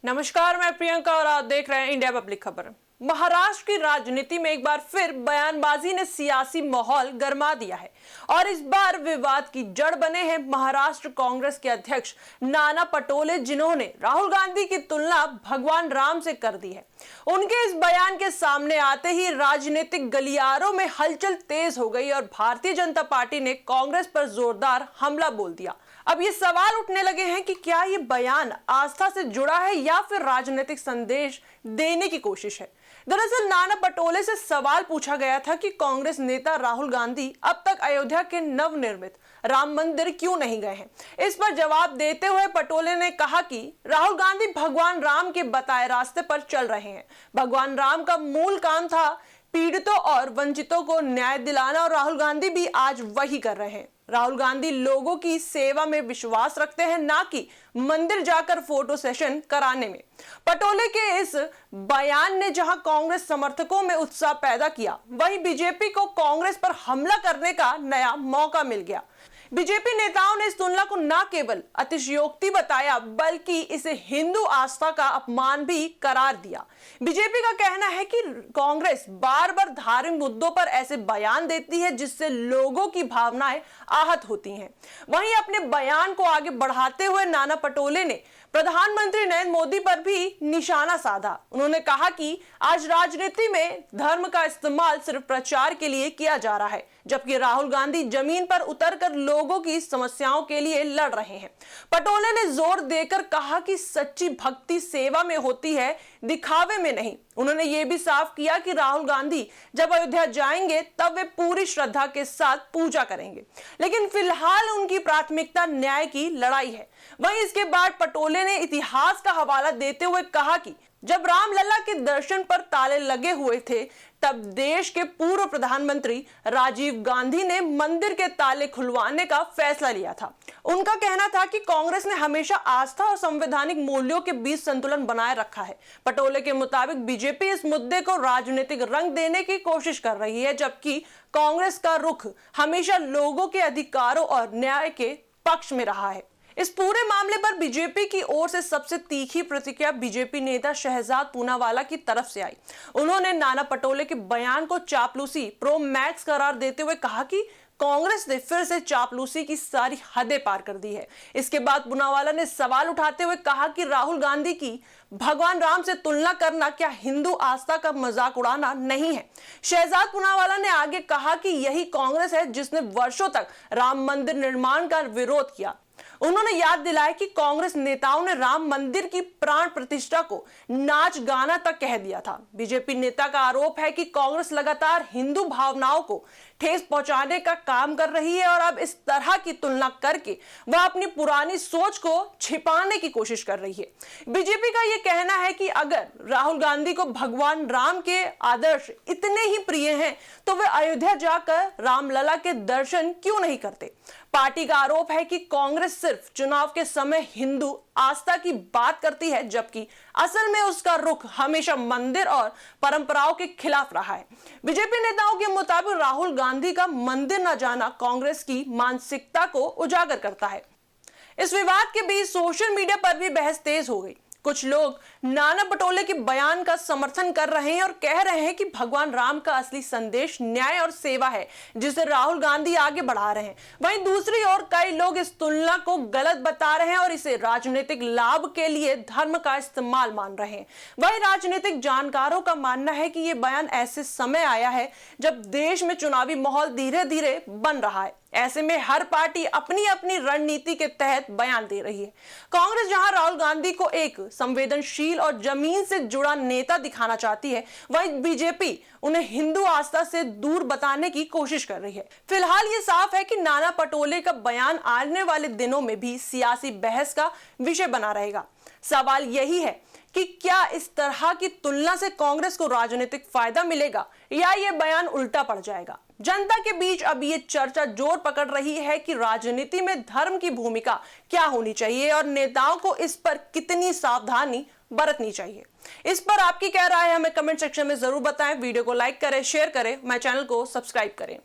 नमस्कार, मैं प्रियंका और आप देख रहे हैं इंडिया पब्लिक खबर। महाराष्ट्र की राजनीति में एक बार फिर बयानबाजी ने सियासी माहौल गरमा दिया है और इस बार विवाद की जड़ बने हैं महाराष्ट्र कांग्रेस के अध्यक्ष नाना पटोले, जिन्होंने राहुल गांधी की तुलना भगवान राम से कर दी है। उनके इस बयान के सामने आते ही राजनीतिक गलियारों में हलचल तेज हो गई और भारतीय जनता पार्टी ने कांग्रेस पर जोरदार हमला बोल दिया। अब ये सवाल उठने लगे हैं कि क्या ये बयान आस्था से जुड़ा है या फिर राजनीतिक संदेश देने की कोशिश है। दरअसल नाना पटोले से सवाल पूछा गया था कि कांग्रेस नेता राहुल गांधी अब तक अयोध्या के नवनिर्मित राम मंदिर क्यों नहीं गए हैं। इस पर जवाब देते हुए पटोले ने कहा कि राहुल गांधी भगवान राम के बताए रास्ते पर चल रहे हैं। भगवान राम का मूल काम था पीड़ितों और वंचितों को न्याय दिलाना और राहुल गांधी भी आज वही कर रहे हैं। राहुल गांधी लोगों की सेवा में विश्वास रखते हैं, ना कि मंदिर जाकर फोटो सेशन कराने में। पटोले के इस बयान ने जहां कांग्रेस समर्थकों में उत्साह पैदा किया, वहीं बीजेपी को कांग्रेस पर हमला करने का नया मौका मिल गया। बीजेपी नेताओं ने इस तुलना को न केवल अतिशयोक्ति बताया बल्कि इसे हिंदू आस्था का अपमान भी करार दिया। बीजेपी का कहना है कि कांग्रेस बार बार धार्मिक मुद्दों पर ऐसे बयान देती है जिससे लोगों की भावनाएं आहत होती हैं। वहीं अपने बयान को आगे बढ़ाते हुए नाना पटोले ने प्रधानमंत्री नरेंद्र मोदी पर भी निशाना साधा। उन्होंने कहा कि आज राजनीति में धर्म का इस्तेमाल सिर्फ प्रचार के लिए किया जा रहा है, जबकि राहुल गांधी जमीन पर उतरकर लोगों की समस्याओं के लिए लड़ रहे हैं। पटोले ने जोर देकर कहा कि सच्ची भक्ति सेवा में होती है, दिखावे में नहीं। उन्होंने ये भी साफ किया कि राहुल गांधी जब अयोध्या जाएंगे तब वे पूरी श्रद्धा के साथ पूजा करेंगे, लेकिन फिलहाल उनकी प्राथमिकता न्याय की लड़ाई है। वहीं इसके बाद पटोले ने इतिहास का हवाला देते हुए कहा कि जब रामलला के दर्शन पर ताले लगे हुए थे तब देश के पूर्व प्रधानमंत्री राजीव गांधी ने मंदिर के ताले खुलवाने का फैसला लिया था। उनका कहना था कि कांग्रेस ने हमेशा आस्था और संवैधानिक मूल्यों के बीच संतुलन बनाए रखा है। पटोले के मुताबिक बीजेपी इस मुद्दे को राजनीतिक रंग देने की कोशिश कर रही है, जबकि कांग्रेस का रुख हमेशा लोगों के अधिकारों और न्याय के पक्ष में रहा है। इस पूरे मामले पर बीजेपी की ओर से सबसे तीखी प्रतिक्रिया बीजेपी नेता शहजाद पूनावाला की तरफ से आई। उन्होंने नाना पटोले के बयान को चापलूसी प्रो मैक्स करार देते हुए कहा कि कांग्रेस ने फिर से चापलूसी की सारी हदें पार कर दी है। इसके बाद पूनावाला ने सवाल उठाते हुए कहा कि राहुल गांधी की भगवान राम से तुलना करना क्या हिंदू आस्था का मजाक उड़ाना नहीं है। शहजाद पूनावाला ने आगे कहा कि यही कांग्रेस है जिसने वर्षों तक राम मंदिर निर्माण का विरोध किया। उन्होंने याद दिलाया कि कांग्रेस नेताओं ने राम मंदिर की प्राण प्रतिष्ठा को नाच गाना तक कह दिया था। बीजेपी नेता का आरोप है कि कांग्रेस लगातार हिंदू भावनाओं को ठेस पहुंचाने का काम कर रही है और अब इस तरह की तुलना करके वह अपनी पुरानी सोच को छिपाने की कोशिश कर रही है। बीजेपी का यह कहना है कि अगर राहुल गांधी को भगवान राम के आदर्श इतने ही प्रिय हैं तो वे अयोध्या जाकर रामलला के दर्शन क्यों नहीं करते। पार्टी का आरोप है कि कांग्रेस सिर्फ चुनाव के समय हिंदू आस्था की बात करती है, जबकि असल में उसका रुख हमेशा मंदिर और परंपराओं के खिलाफ रहा है। बीजेपी नेताओं के मुताबिक राहुल गांधी का मंदिर न जाना कांग्रेस की मानसिकता को उजागर करता है। इस विवाद के बीच सोशल मीडिया पर भी बहस तेज हो गई। कुछ लोग नाना पटोले के बयान का समर्थन कर रहे हैं और कह रहे हैं कि भगवान राम का असली संदेश न्याय और सेवा है, जिसे राहुल गांधी आगे बढ़ा रहे हैं। वहीं दूसरी ओर कई लोग इस तुलना को गलत बता रहे हैं और इसे राजनीतिक लाभ के लिए धर्म का इस्तेमाल मान रहे हैं। वहीं राजनीतिक जानकारों का मानना है कि यह बयान ऐसे समय आया है जब देश में चुनावी माहौल धीरे धीरे बन रहा है। ऐसे में हर पार्टी अपनी अपनी रणनीति के तहत बयान दे रही है। कांग्रेस जहां राहुल गांधी को एक संवेदनशील और जमीन से जुड़ा नेता दिखाना चाहती है, वहीं बीजेपी उन्हें हिंदू आस्था से दूर बताने की कोशिश कर रही है। फिलहाल ये साफ है कि नाना पटोले का बयान आने वाले दिनों में भी सियासी बहस का विषय बना रहेगा। सवाल यही है कि क्या इस तरह की तुलना से कांग्रेस को राजनीतिक फायदा मिलेगा या ये बयान उल्टा पड़ जाएगा। जनता के बीच अब ये चर्चा जोर पकड़ रही है कि राजनीति में धर्म की भूमिका क्या होनी चाहिए और नेताओं को इस पर कितनी सावधानी बरतनी चाहिए। इस पर आपकी क्या राय है, हमें कमेंट सेक्शन में जरूर बताएं। वीडियो को लाइक करें, शेयर करें, हमारे चैनल को सब्सक्राइब करें।